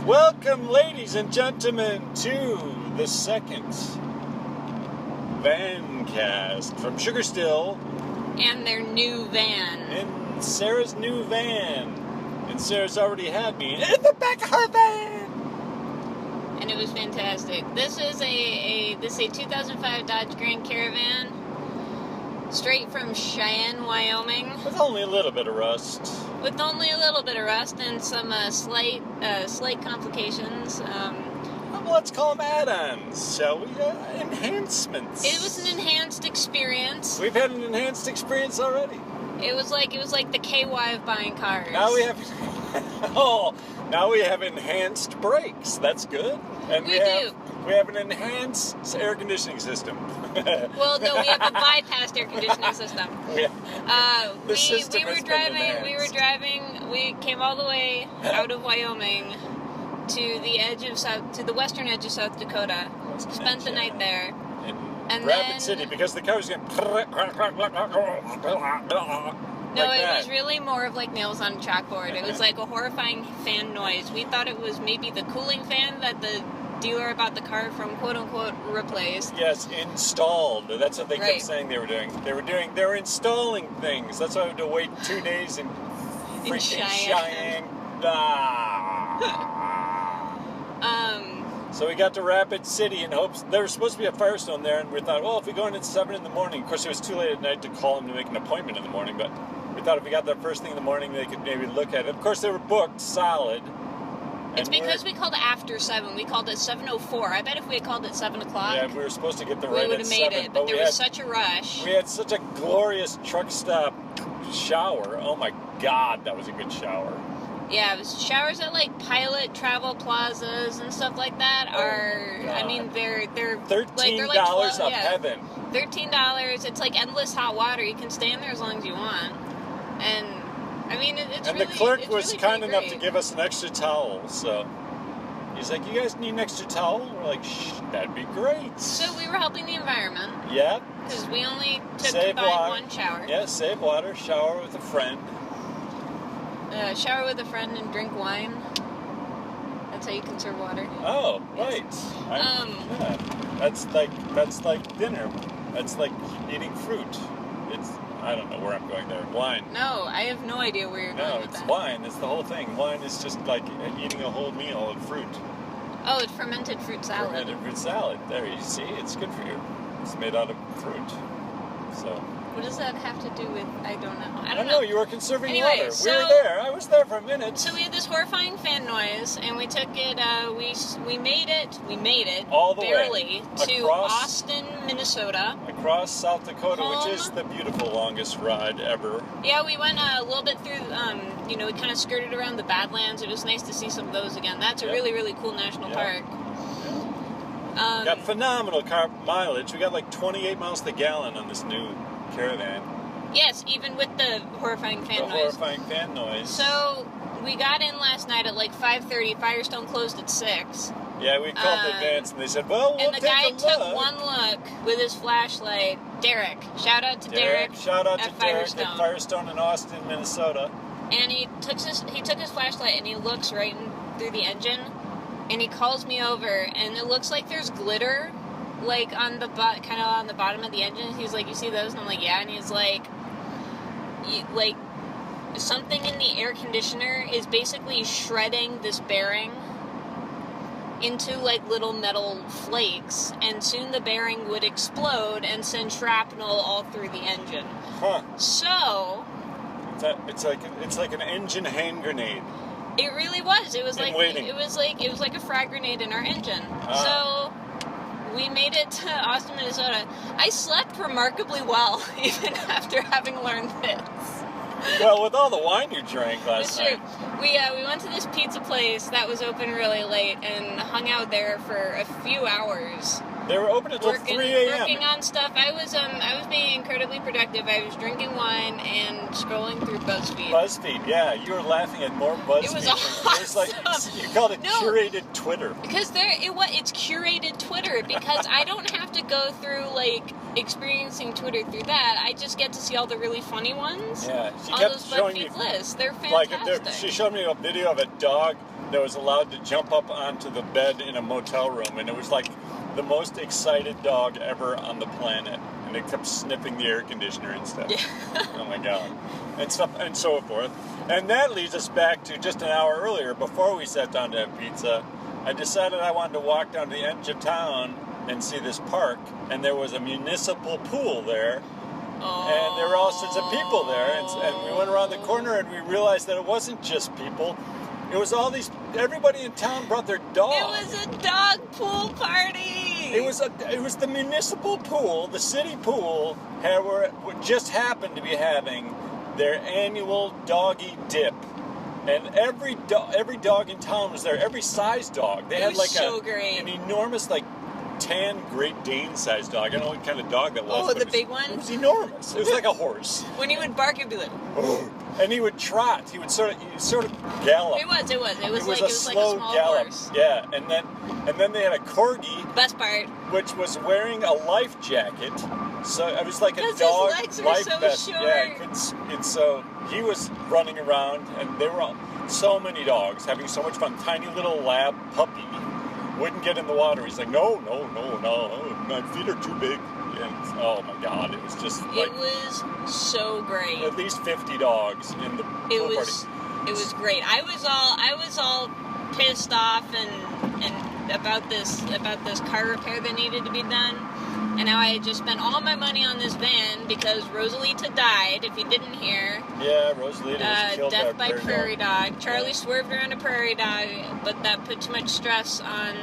Welcome, ladies and gentlemen, to the second VanCast from Sugar Still. And their new van. In Sarah's new van. And Sarah's already had me in the back of her van. And it was fantastic. This is a 2005 Dodge Grand Caravan. Straight from Cheyenne, Wyoming. With only a little bit of rust. With only a little bit of rust and some slight complications. Well, let's call them add-ons, shall we? Enhancements. It was an enhanced experience. We've had an enhanced experience already. It was like the KY of buying cars. Now we have enhanced brakes. That's good. And we have an enhanced air conditioning system. Well, no, we have a bypassed air conditioning system. We came all the way out of Wyoming to the western edge of South Dakota. Spent the night there. In Rapid City, because the car was going No, it was really more of like nails on a chalkboard. It was like a horrifying fan noise. We thought it was maybe the cooling fan that the dealer about the car from quote-unquote replaced. Yes, installed. That's what they kept saying they were doing. They were installing things. That's why I had to wait 2 days in freaking Cheyenne. So we got to Rapid City in hopes there was supposed to be a Firestone there, and we thought, well, if we go in at 7 in the morning, of course it was too late at night to call them to make an appointment in the morning, but we thought if we got there first thing in the morning, they could maybe look at it. Of course, they were booked solid. It's because we called after 7. We called it 7:04. I bet if we had called it 7 o'clock... Yeah, we were supposed to get there we right would at have made 7, it, but there was such a rush. We had such a glorious truck stop shower. Oh my God, that was a good shower. Yeah, it was showers at like Pilot Travel Plazas and stuff like that they're $13 of heaven. $13. It's like endless hot water. You can stay in there as long as you want. And the clerk was kind enough to give us an extra towel, so he's like, "You guys need an extra towel?" We're like, "Shh, that'd be great." So we were helping the environment. Yep. Because we only took to buy one shower. Yeah, save water, shower with a friend. Shower with a friend and drink wine. That's how you conserve water. Oh, right. Yes. That's like dinner. That's like eating fruit. I don't know where I'm going there. Wine. No, I have no idea where you're going with that. No, it's wine. It's the whole thing. Wine is just like eating a whole meal of fruit. Oh, it's fermented fruit salad. Fermented fruit salad. There, you see? It's good for you. It's made out of fruit. So... What does that have to do with... I don't know. I don't know. You were conserving anyway, water. We were there. I was there for a minute. So we had this horrifying fan noise, and we took it... We made it all the barely way to Austin, Minnesota. Across South Dakota, which is the beautiful longest ride ever. Yeah, we went a little bit through... we kind of skirted around the Badlands. It was nice to see some of those again. That's a really, really cool national park. Got phenomenal car mileage. We got like 28 miles to the gallon on this new Caravan. Yes, even with the horrifying fan noise. Horrifying fan noise. So, we got in last night at like 5:30. Firestone closed at 6. Yeah, we called in advance, and they said, well, we'll take a look. And the guy took one look with his flashlight. Derek. Shout out to Derek. Shout out to Derek Firestone. at Firestone in Austin, Minnesota. And he took his flashlight, and he looks right through the engine, and he calls me over, and it looks like there's glitter like on the kind of on the bottom of the engine. He's like, "You see those?" And I'm like, "Yeah." And he's like, something in the air conditioner is basically shredding this bearing into like little metal flakes, and soon the bearing would explode and send shrapnel all through the engine. Huh. So it's like an engine hand grenade. It really was. It was like a frag grenade in our engine. So we made it to Austin, Minnesota. I slept remarkably well, even after having learned this. Well, with all the wine you drank last night. We went to this pizza place that was open really late and hung out there for a few hours. They were open until 3 a.m. Working on stuff. I was being incredibly productive. I was drinking wine and scrolling through BuzzFeed. BuzzFeed, yeah. You were laughing at more BuzzFeed. It was awesome. It was like, you called it curated Twitter. Because it's curated Twitter, because I don't have to go through, like, experiencing Twitter through that. I just get to see all the really funny ones. Yeah, she on kept those showing BuzzFeed me, lists. They're fantastic. like, she showed me a video of a dog that was allowed to jump up onto the bed in a motel room, and it was like the most excited dog ever on the planet, and it kept sniffing the air conditioner and stuff. Yeah. Oh my god, and stuff and so forth. And that leads us back to just an hour earlier, before we sat down to have pizza. I decided I wanted to walk down to the edge of town and see this park, and there was a municipal pool there. And there were all sorts of people there, and we went around the corner and we realized that it wasn't just people. It was everybody in town brought their dogs. It was a dog pool party. It was the municipal pool, the city pool, just happened to be having their annual Doggy Dip. And every dog in town was there, every size dog. They had like an enormous, like, tan Great Dane sized dog. I don't know what kind of dog that was. Oh, the big one? It was enormous. It was like a horse. When he would bark, he'd be like, and he would trot. He would sort of gallop. It was like a a slow small gallop. horse. Yeah, and then they had a corgi. Best part. Which was wearing a life jacket. So it was like a dog his legs were life so vest. short. Yeah, and so he was running around, and there were so many dogs having so much fun. Tiny little lab puppy wouldn't get in the water. He's like, no, my feet are too big. And oh my god, it was just like, it was so great. At least 50 dogs in the pool party. It was great. I was all pissed off and about this car repair that needed to be done. And now I had just spent all my money on this van because Rosalita died, if you didn't hear. Yeah, Rosalita was killed death by prairie dog. Charlie Yeah. swerved around a prairie dog, but that put too much stress on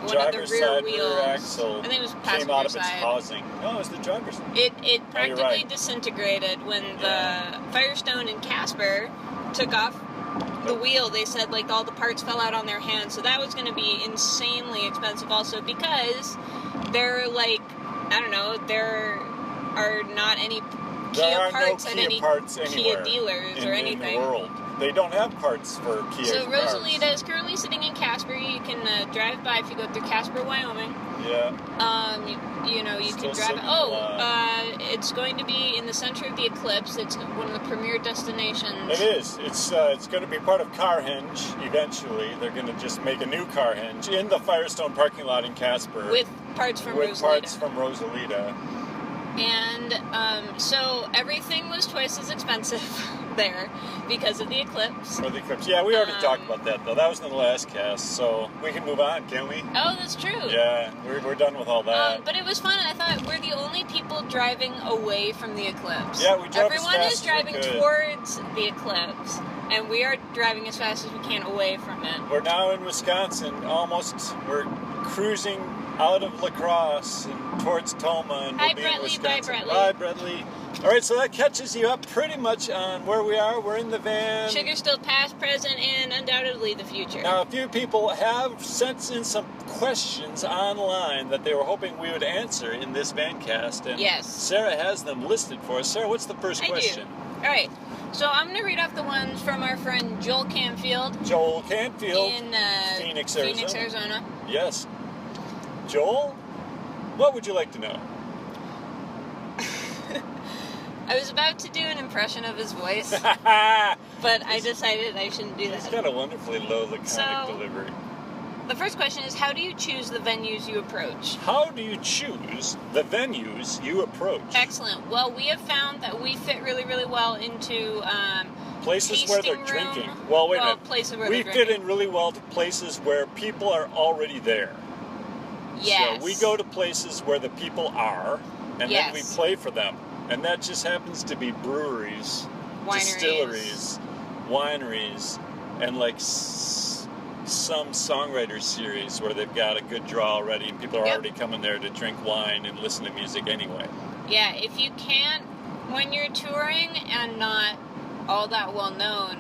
one of the driver's rear side wheels. rear axle I think it was came passenger out of side. its housing. No, it was the driver's. It practically right. disintegrated when the Firestone and Casper took off the wheel. They said, like, all the parts fell out on their hands, so that was going to be insanely expensive also, because they're like, I don't know, there are not any Kia parts at any Kia dealers or anything. In the world. They don't have parts for Kia So cars. Rosalita is currently sitting in Casper. You can drive by if you go through Casper, Wyoming. Yeah. You can drive. sitting alive. It's going to be in the center of the eclipse. It's one of the premier destinations. It is. It's going to be part of Carhenge eventually. They're going to just make a new Carhenge in the Firestone parking lot in Casper. With parts from Rosalita. And so everything was twice as expensive there because of the eclipse. For the eclipse. Yeah, we already talked about that, though. That was in the last cast, so we can move on, can't we? Oh, that's true. Yeah, we're done with all that. But it was fun. I thought we're the only people driving away from the eclipse. Yeah, we drove Everyone as fast is as driving we could. towards the eclipse, and we are driving as fast as we can away from it. We're now in Wisconsin, we're cruising out of La Crosse and towards Toma, and we'll be in Wisconsin. Bye, Bradley. All right, so that catches you up pretty much on where we are. We're in the van. Sugar still past, present, and undoubtedly the future. Now, a few people have sent in some questions online that they were hoping we would answer in this VanCast, and yes. Sarah has them listed for us. Sarah, what's the first question? All right, so I'm going to read off the ones from our friend Joel Canfield. Joel Canfield in Phoenix, Arizona. Yes. Joel, what would you like to know? I was about to do an impression of his voice, but I decided I shouldn't do that. He's got a wonderfully low laconic delivery. The first question is, how do you choose the venues you approach? How do you choose the venues you approach? Excellent. Well, we have found that we fit really, really well into places where they're drinking. Well, wait a minute. Places where we they're fit drinking. in really well to places where people are already there. Yes. So we go to places where the people are, and then we Yes. play for them. And that just happens to be breweries, distilleries, wineries, and like some songwriter series where they've got a good draw already, and people are already coming there to drink wine and listen to music anyway. Yeah, if you can't, when you're touring and not all that well known,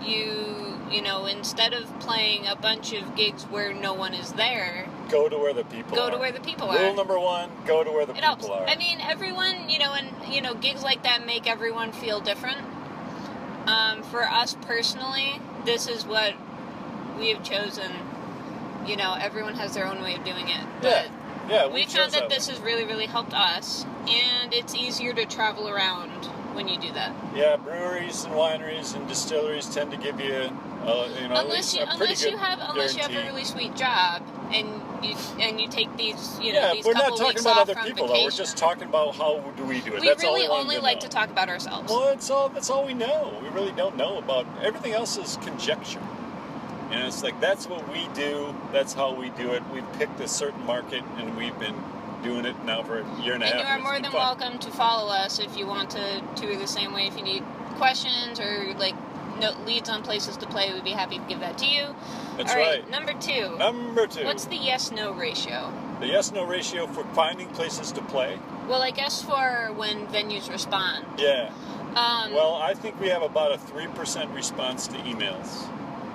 you know, instead of playing a bunch of gigs where no one is there, go to where the people Go are. to where the people are. Rule number one, go to where the It helps. people are. I mean, everyone, and gigs like that make everyone feel different. For us personally, this is what we have chosen. Everyone has their own way of doing it. But yeah, we found that this has really, really helped us, and it's easier to travel around when you do that. Yeah, breweries and wineries and distilleries tend to give you, unless you have a really sweet job, and you take these, these we're couple not talking weeks about off other from people vacation. though. We're just talking about how do we do it. We That's really all we only to like know. to talk about ourselves. Well, that's all we know. We really don't know about everything else is conjecture. It's like that's what we do. That's how we do it. We've picked a certain market, and we've been doing it now for a year and a half. And you are more than welcome to follow us if you want to tour the same way. If you need questions or leads on places to play, we'd be happy to give that to you. That's All right. right. Number two. What's the yes/no ratio? The yes/no ratio for finding places to play? Well, I guess for when venues respond. Yeah. Well, I think we have about a 3% response to emails.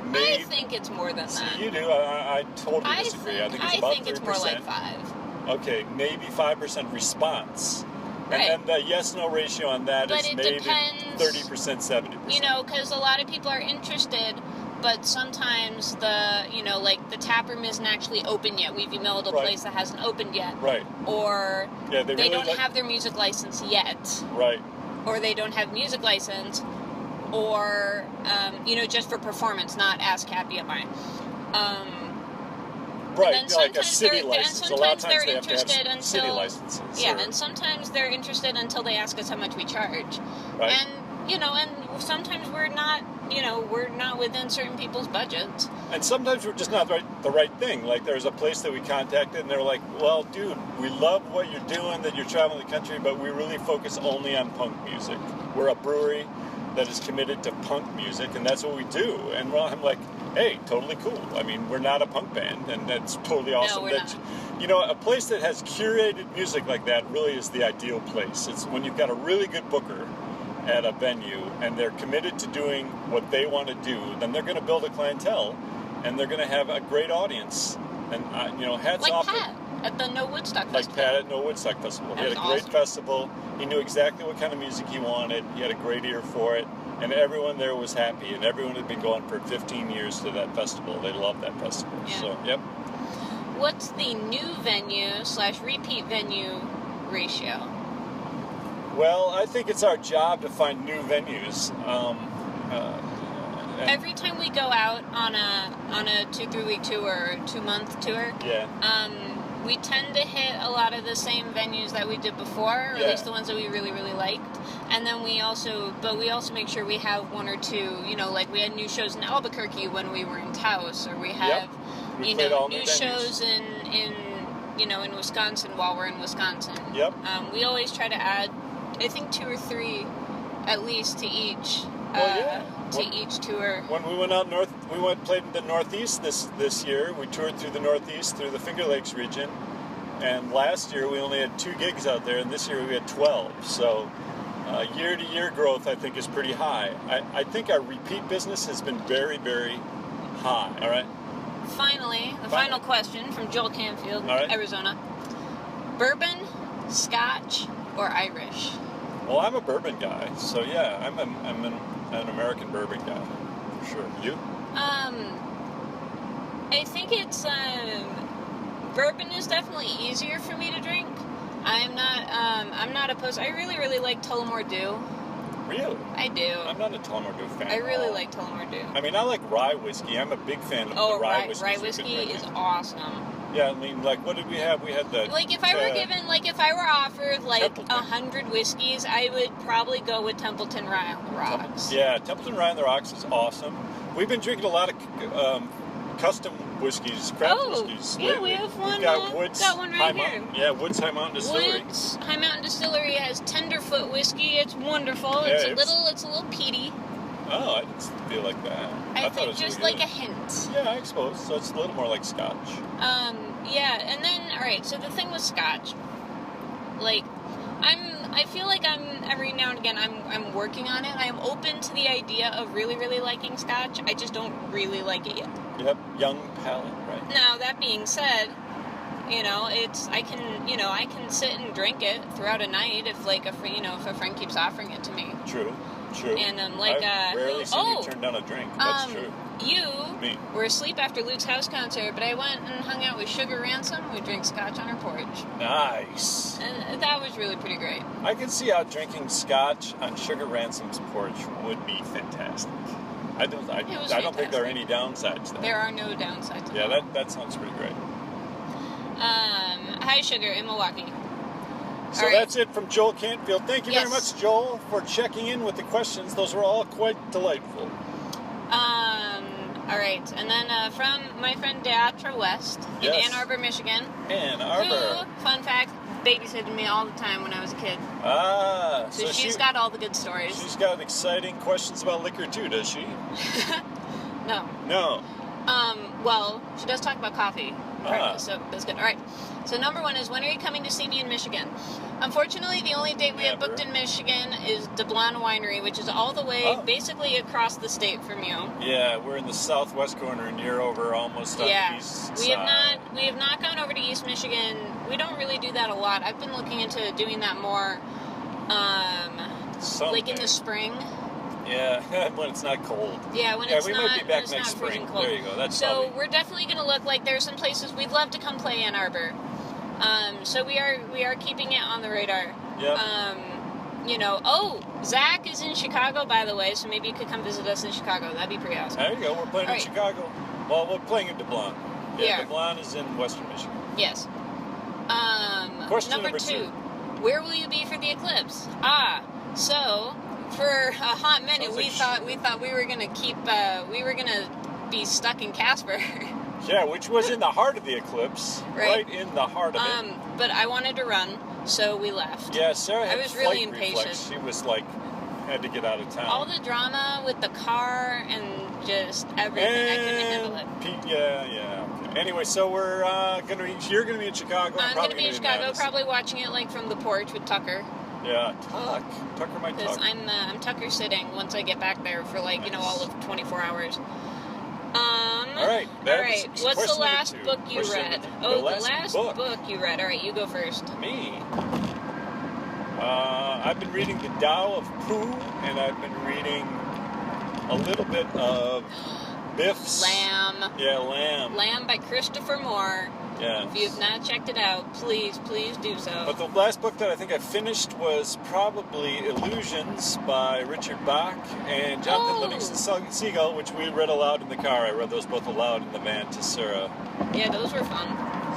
I think it's more than that. You do. I totally disagree. I think it's about 3%. It's more like 5. Okay, maybe 5% response. Right. And then the yes/no ratio on that is maybe depends, 30%, 70%. Because a lot of people are interested, but sometimes the tap room isn't actually open yet. We've emailed a place that hasn't opened yet. Right. Or they really don't have their music license yet. Right. Or they don't have music license, or just for performance, not ASCAP EMI. Right, like a city license. And sometimes a lot of times they're they have interested to have until city licenses. Yeah, and sometimes they're interested until they ask us how much we charge. Right. And sometimes we're not within certain people's budgets. And sometimes we're just not the right thing. Like there's a place that we contacted, and they're like, "Well, dude, we love what you're doing, that you're traveling the country, but we really focus only on punk music. We're a brewery that is committed to punk music, and that's what we do." And I'm like, hey, totally cool. I mean, we're not a punk band, and that's totally awesome. No, we're not. A place that has curated music like that really is the ideal place. It's when you've got a really good booker at a venue, and they're committed to doing what they want to do, then they're going to build a clientele, and they're going to have a great audience. And, hats off. Like Pat at the No Woodstock Festival. Like Pat at No Woodstock Festival. He had a great festival. He knew exactly what kind of music he wanted. He had a great ear for it. And everyone there was happy, and everyone had been going for 15 years to that festival. They loved that festival. Yeah. So, yep. What's the new venue/repeat venue ratio? Well, I think it's our job to find new venues. Every time we go out on a 2-3 week tour or 2-month tour, we tend to hit a lot of the same venues that we did before, or at least the ones that we really, really liked. And then we also make sure we have one or two, like we had new shows in Albuquerque when we were in Taos, or we have, new shows in Wisconsin while we're in Wisconsin. Yep. We always try to add, I think 2 or 3 at least to each. Each tour. When we went out north, played in the Northeast this year. We toured through the Northeast, through the Finger Lakes region, and last year we only had 2 gigs out there, and this year we had 12. So year-to-year growth, I think, is pretty high. I think our repeat business has been very, very high. All right. Finally, the final question from Joel Canfield, Arizona: Bourbon, Scotch, or Irish? Well, I'm a bourbon guy, so yeah, I'm an American bourbon guy, for sure. You? I think it's bourbon is definitely easier for me to drink. I'm not opposed. I really, really like Tullamore Dew. Really? I do. I'm not a Tullamore Dew fan. I really like Tullamore Dew. I mean, I like rye whiskey. I'm a big fan of the rye whiskey. Rye whiskey is awesome. Yeah, I mean, like, what did we have? We had the... if I were offered, 100 whiskeys, I would probbe go with Templeton Rye on the Rocks. Templeton Rye on the Rocks is awesome. We've been drinking a lot of custom whiskeys, craft whiskeys lately. We have one. We've got Woods, got one right here. Yeah, Woods High Mountain Distillery. Woods High Mountain Distillery has Tenderfoot whiskey. It's wonderful. It's a little peaty. Oh, I didn't feel like that. I think just like a hint. Yeah, I suppose. So it's a little more like Scotch. And then, alright, so the thing with Scotch, I feel like every now and again, I'm working on it. I'm open to the idea of really, really liking Scotch. I just don't really like it yet. You have young palate, right? Now, that being said, You know, I can sit and drink it throughout a night if like if a friend keeps offering it to me. True. And I've rarely seen you turn down a drink. That's true. Me. Were asleep after Luke's house concert, but I went and hung out with Sugar Ransom. We drank Scotch on our porch. Nice. And that was really pretty great. I can see how drinking Scotch on Sugar Ransom's porch would be fantastic. I don't think there are any downsides though. There are no downsides. Yeah, that sounds pretty great. Hi, Sugar, in Milwaukee. So that's it from Joel Cantfield. Thank you very much, Joel, for checking in with the questions. Those were all quite delightful. All right, and then from my friend Deatra West in Ann Arbor, Michigan. Ann Arbor. Who, fun fact, babysitted me all the time when I was a kid. So she's got all the good stories. She's got exciting questions about liquor too, does she? No. No. Well, she does talk about coffee. So that's good. All right. So number one is, when are you coming to see me in Michigan? Unfortunately, the only date we have booked in Michigan is DeBlanc Winery, which is all the way basically across the state from you. Yeah, we're in the southwest corner, and you're over almost on the east side. We have not gone over to East Michigan. We don't really do that a lot. I've been looking into doing that more, like in the spring. Yeah, when it's not cold. Yeah, when it's we not, might be back when it's next not freezing spring. cold. There you go. That's so we're definitely going to look like there's some places we'd love to come play Ann Arbor. So we are keeping it on the radar. Yeah. Zach is in Chicago, by the way, so maybe you could come visit us in Chicago. That'd be pretty awesome. There you go. We're playing in Chicago. Well, we're playing in DeBlanc. Yeah, DeBlanc is in western Michigan. Yes. Question number two. Where will you be for the eclipse? So for a hot minute, we thought we were gonna be stuck in Casper. Yeah, which was in the heart of the eclipse, right in the heart of it. But I wanted to run, so we left. Yeah, Sarah had was really flight impatient. reflex. She was like, had to get out of town. All the drama with the car and just everything, I couldn't handle it. Yeah. Anyway, so you're gonna be in Chicago. I'm gonna be in Chicago, probably watching it like from the porch with Tucker. Yeah, Tucker might talk. Because I'm Tucker sitting once I get back there for all of 24 24 all right. What's the last book you read? The last book you read. All right, you go first. Me. I've been reading The Tao of Pooh, and I've been reading a little bit of Biff's Lamb. Yeah, Lamb. Lamb by Christopher Moore. Yeah. If you have not checked it out, please do so. But the last book that I think I finished was probably Illusions by Richard Bach and Jonathan Livingston Seagull, which we read aloud in the car. I read those both aloud in the van to Sarah. Yeah, those were fun.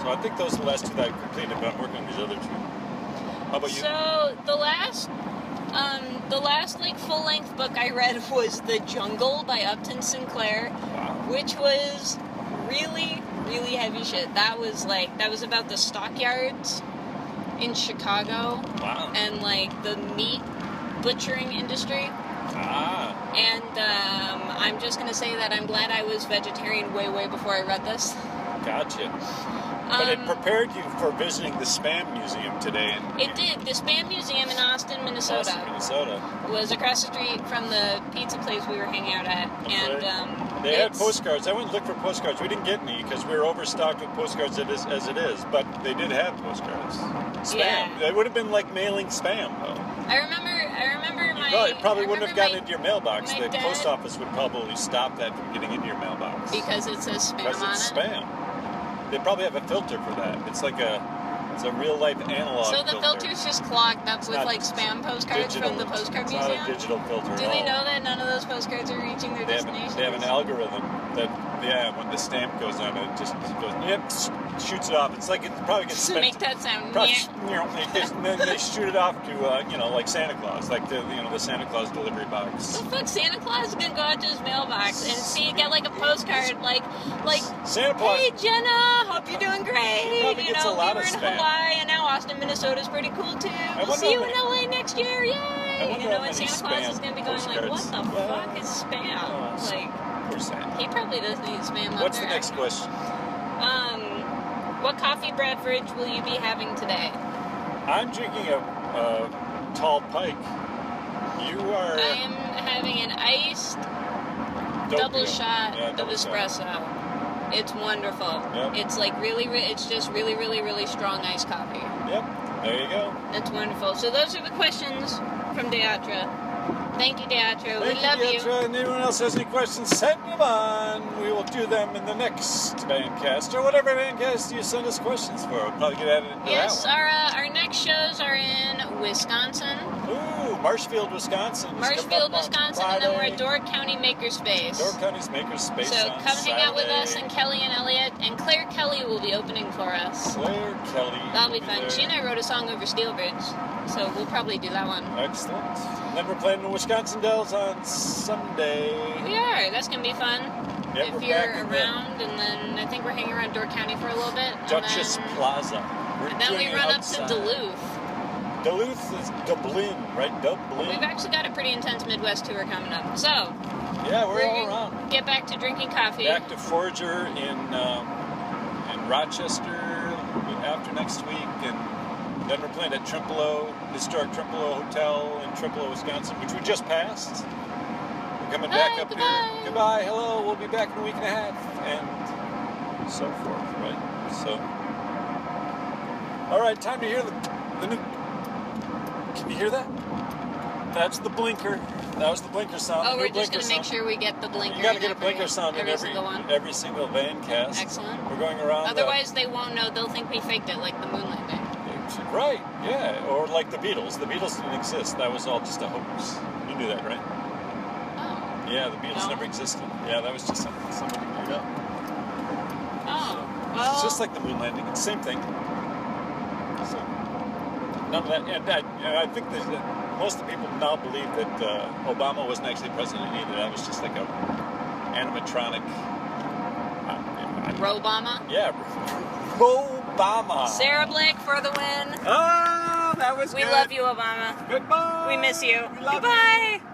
So I think those are the last two that I completed, but I'm working on these other two. How about you? So the last like full-length book I read was The Jungle by Upton Sinclair, which was really heavy shit. That was about the stockyards in Chicago. Wow. And like the meat butchering industry. And I'm just gonna say that I'm glad I was vegetarian way before I read this. Gotcha. But it prepared you for visiting the Spam Museum today. It did. The Spam Museum in Austin, Minnesota. Was across the street from the pizza place we were hanging out at. And they had postcards. I went and looked for postcards. We didn't get any because we were overstocked with postcards as it is. But they did have postcards. Spam. Yeah. It would have been like mailing spam, though. I remember You probably wouldn't have gotten into your mailbox. The post office would probably stop that from getting into your mailbox. Because it says spam on it? Because it's spam. They probably have a filter for that. It's a real-life analog filter. So the filter's just clogged up with like spam postcards from the postcard museum? It's not a digital filter. Do they know that none of those postcards are reaching their destination? They have an algorithm that, when the stamp goes on, it just goes, shoots it off. It's like it probably gets spent. Make that sound. Then they shoot it off to, like Santa Claus, like the Santa Claus delivery box. The fuck, Santa Claus is gonna go out to his mailbox and get like a postcard, like Santa Claus. Hey Jenna, hope you're doing great. Probably gets a lot of spam. We were in Hawaii, and now Austin, Minnesota's pretty cool too. We'll see you in LA next year, yay! And Santa Claus is gonna be going like, what the fuck is spam? Poor Santa. He probably doesn't eat spam. What's the next question? What coffee beverage will you be having today? I'm drinking a tall pike. You are... I am having an iced double shot of espresso. It's wonderful. Yep. It's like it's just really, really, really strong iced coffee. Yep. There you go. That's wonderful. So those are the questions from Deatra. Thank you, Deatra. We love you. Deatra. And anyone else has any questions, send them on. We will do them in the next VanCast, or whatever VanCast you send us questions for. We'll probably get at it. Yes, our next shows are in Wisconsin. Ooh, Marshfield, Wisconsin. Marshfield, Wisconsin, and then we're at Door County Makerspace. Door County's Makerspace. So on come hang out with Saturday. us, and Kelly and Elliot, and Claire Kelly will be opening for us. Claire Kelly. That'll be will fun. there. She and I wrote a song over Steelbridge, so we'll probably do that one. Excellent. And then we're playing the Wisconsin Dells on Sunday. We are. That's gonna be fun. Yep, if we're you're back in the around, and then I think we're hanging around Door County for a little bit. Duchess and then, Plaza. and then we doing it run outside. up to Duluth. Duluth is Dublin, right? Dublin. We've actually got a pretty intense Midwest tour coming up. So Yeah, we're all gonna around. get back to drinking coffee. Back to Forager in Rochester after next week, and then we're playing at historic Trempealeau Hotel in Trempealeau, Wisconsin, which we just passed. We're coming back up goodbye. here. Goodbye, hello, we'll be back in a week and a half, and so forth, right? So, all right, time to hear the new. Can you hear that? That's the blinker. That was the blinker sound. Oh, the we're new just blinker going to make sound. sure we get the blinker. You got to in get a blinker sound in single one. every single VanCast. Excellent. We're going around. Otherwise, they won't know. They'll think we faked it, like the moon landing. Right, yeah. Or like the Beatles. The Beatles didn't exist. That was all just a hoax. You knew that, right? Oh. Yeah, the Beatles No. never existed. Yeah, that was just something somebody made up. Oh. So, Well, it's just like the moon landing. It's the same thing. So, none of that. And I think that most of the people now believe that Obama wasn't actually president either. That was just like a animatronic. Ro-bama. Yeah, Ro-bama. Sarah Blake for the win. Oh, that was We good. love you, Obama. Goodbye. We miss you. We love Goodbye. you.